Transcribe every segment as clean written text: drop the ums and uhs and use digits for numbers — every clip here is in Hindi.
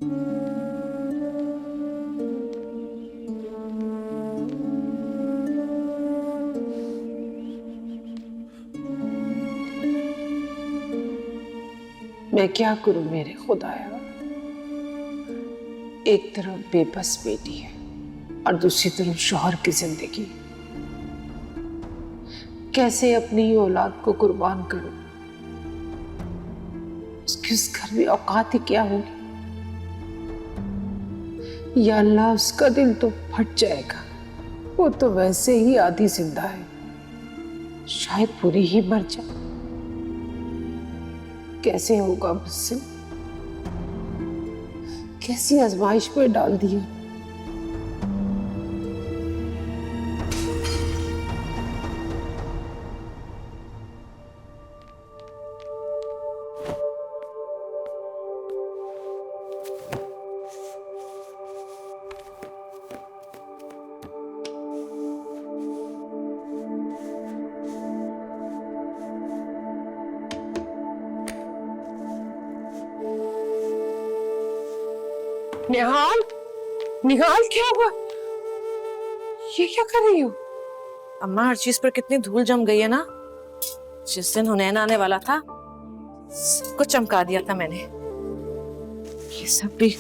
मैं क्या करूं मेरे खुदाया। एक तरफ बेबस बेटी है और दूसरी तरफ शौहर की जिंदगी। कैसे अपनी ही औलाद को कुर्बान करूं। उसकी उस घर में औकात ही क्या होगी। या अल्लाह, उसका दिल तो फट जाएगा। वो तो वैसे ही आधी जिंदा है, शायद पूरी ही मर जाए। कैसे होगा मुझसे। कैसी आजमाइश पर डाल दिया। निहाल, निहाल क्या हुआ। ये क्या कर रही हो। अम्मा, हर चीज पर कितनी धूल जम गई है ना। जिस दिन हुनैन आने वाला था सब कुछ चमका दिया था मैंने। ये सब भी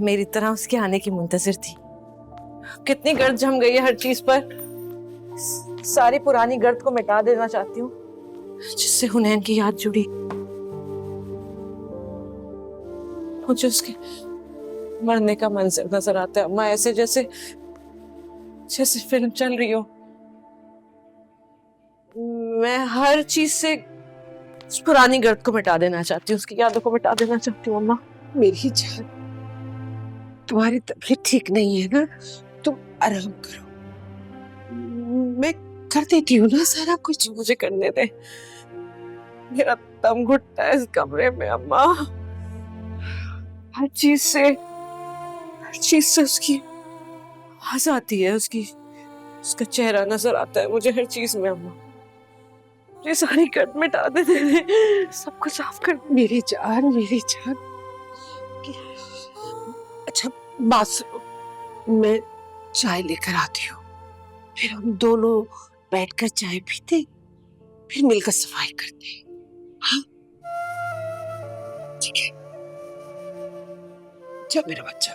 मेरी तरह उसके आने की मुंतजिर थी। कितनी गर्द जम गई है हर चीज पर। सारी पुरानी गर्द को मिटा देना चाहती हूँ जिससे हुनैन की याद जुड़ी। मुझे उसके मरने का मंजर नजर आता है अम्मा, ऐसे जैसे जैसे फिल्म चल रही हो। मैं हर चीज से उस पुरानी गर्द को मिटा देना चाहती हूँ, उसकी यादों को मिटा देना चाहती हूँ अम्मा। मेरी जान, तुम्हारी तबीयत ठीक नहीं है ना, तुम आराम करो। मैं कर देती हूँ ना सारा कुछ। मुझे करने दे, मेरा दम घुटता है इस कमरे में अम्मा। हर चीज से उसकी आवाज आती है, उसका चेहरा नजर आता है मुझे हर चीज में अम्मा। ये सारी गर्द मिटा दे, सब कुछ साफ कर। मेरी जान, मेरी जान। अच्छा, बात सुनो, मैं चाय लेकर आती हूँ, फिर हम दोनों बैठकर चाय पीते, फिर मिलकर सफाई करते हैं। हाँ, ठीक है। जा मेरा बच्चा,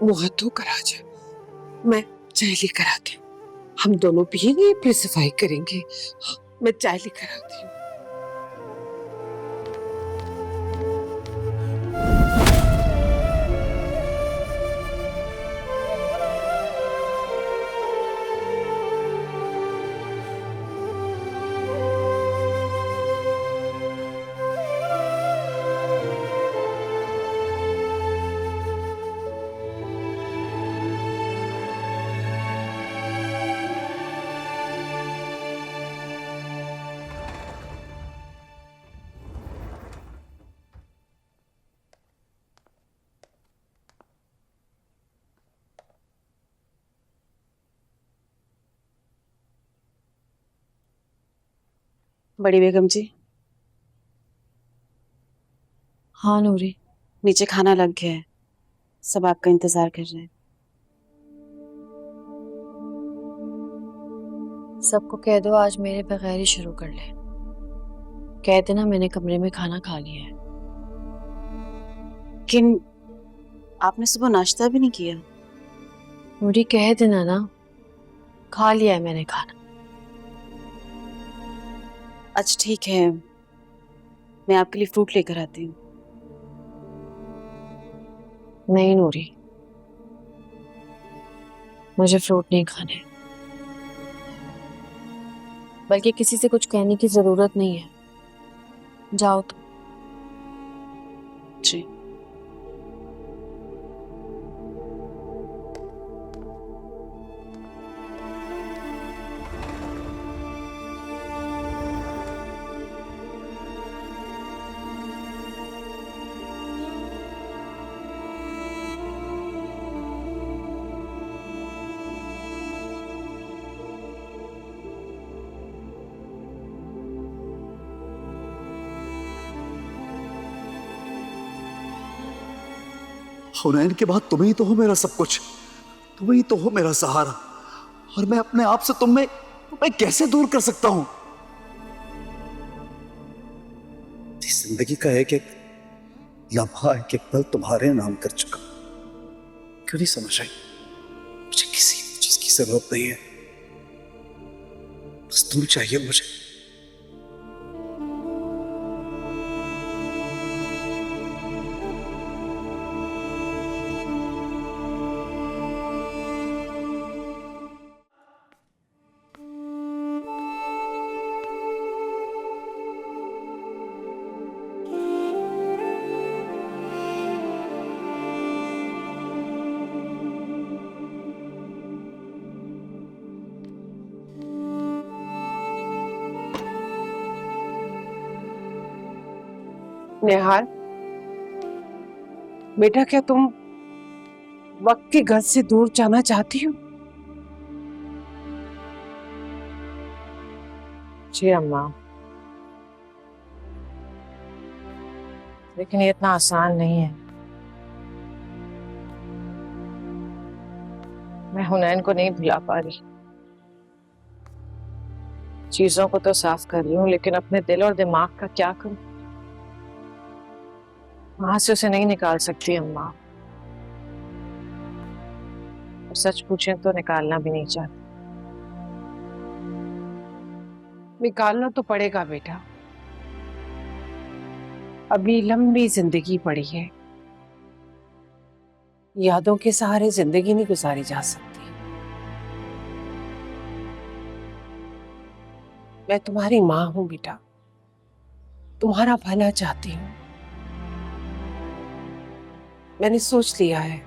मुंह हाथ धोकर आ जा। मैं चाय लेकर आती हूँ, हम दोनों पियेंगे फिर सफाई करेंगे। हाँ, मैं चाय लेकर आती हूँ। बड़ी बेगम जी, हाँ नूरी। नीचे खाना लग गया है, सब आपका इंतजार कर रहे हैं। सबको कह दो आज मेरे बगैर ही शुरू कर ले। कह देना मैंने कमरे में खाना खा लिया है। लेकिन आपने सुबह नाश्ता भी नहीं किया। नूरी कह देना ना, खा लिया है मैंने खाना। अच्छा ठीक है, मैं आपके लिए फ्रूट लेकर आती हूँ। नहीं नूरी, मुझे फ्रूट नहीं खाने, बल्कि किसी से कुछ कहने की जरूरत नहीं है। जाओ तुम। जी। हुनैन के बाद तुम ही तो हो मेरा सब कुछ, तुम ही तो हो मेरा सहारा, और मैं अपने आप से तुम्हें कैसे दूर कर सकता हूं? जिंदगी का एक एक लम्हा, एक एक पल तुम्हारे नाम कर चुका। क्यों नहीं समझ आई? मुझे किसी चीज की जरूरत नहीं है, बस तुम चाहिए मुझे। निहाल, बेटा क्या तुम वक्त के घर से दूर जाना चाहती हो? जी अम्मा, लेकिन ये इतना आसान नहीं है। मैं हुनैन को नहीं भुला पा रही। चीजों को तो साफ कर रही हूँ, लेकिन अपने दिल और दिमाग का क्या करूं? वहां से उसे नहीं निकाल सकती अम्मा। और सच पूछे तो निकालना भी नहीं चाहती। निकालना तो पड़ेगा बेटा, अभी लंबी जिंदगी पड़ी है, यादों के सहारे जिंदगी नहीं गुजारी जा सकती। मैं तुम्हारी माँ हूं बेटा, तुम्हारा भला चाहती हूँ। मैंने सोच लिया है,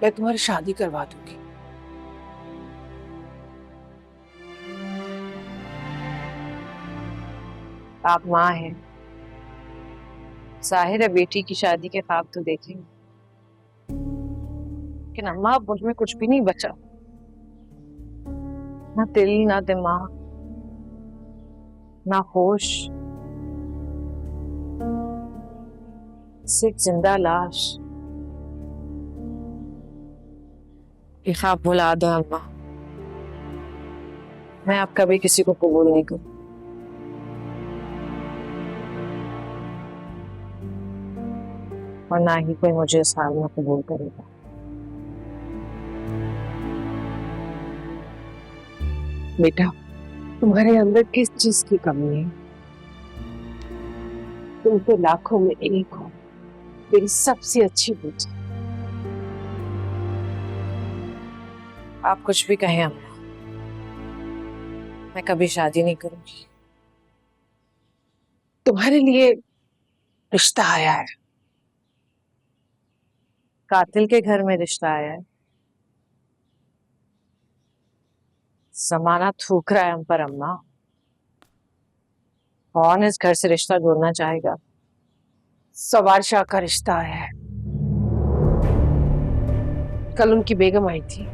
मैं तुम्हारी शादी करवा दूंगी। आप माँ हैं, जाहिर है बेटी की शादी के ख्वाब तो देखेंगे, लेकिन अम्मा अब मुझ में कुछ भी नहीं बचा। ना दिल, ना दिमाग, ना होश, सिर्फ जिंदा लाश। ये ख्वाब भुला दो अम्मा, मैं अब कभी किसी को कबूल नहीं करूं। और ना ही कोई मुझे इस हाल में कबूल करेगा। बेटा, तुम्हारे अंदर किस चीज की कमी है? तुम तो लाखों में एक हो, मेरी सबसे अच्छी बेटी। आप कुछ भी कहें अम्मा, मैं कभी शादी नहीं करूंगी। तुम्हारे लिए रिश्ता आया है। कातिल के घर में रिश्ता आया है। जमाना थूक रहा है हम पर अम्मा। कौन इस घर से रिश्ता जोड़ना चाहेगा? सवार शाह का रिश्ता आया है। कल उनकी बेगम आई थी,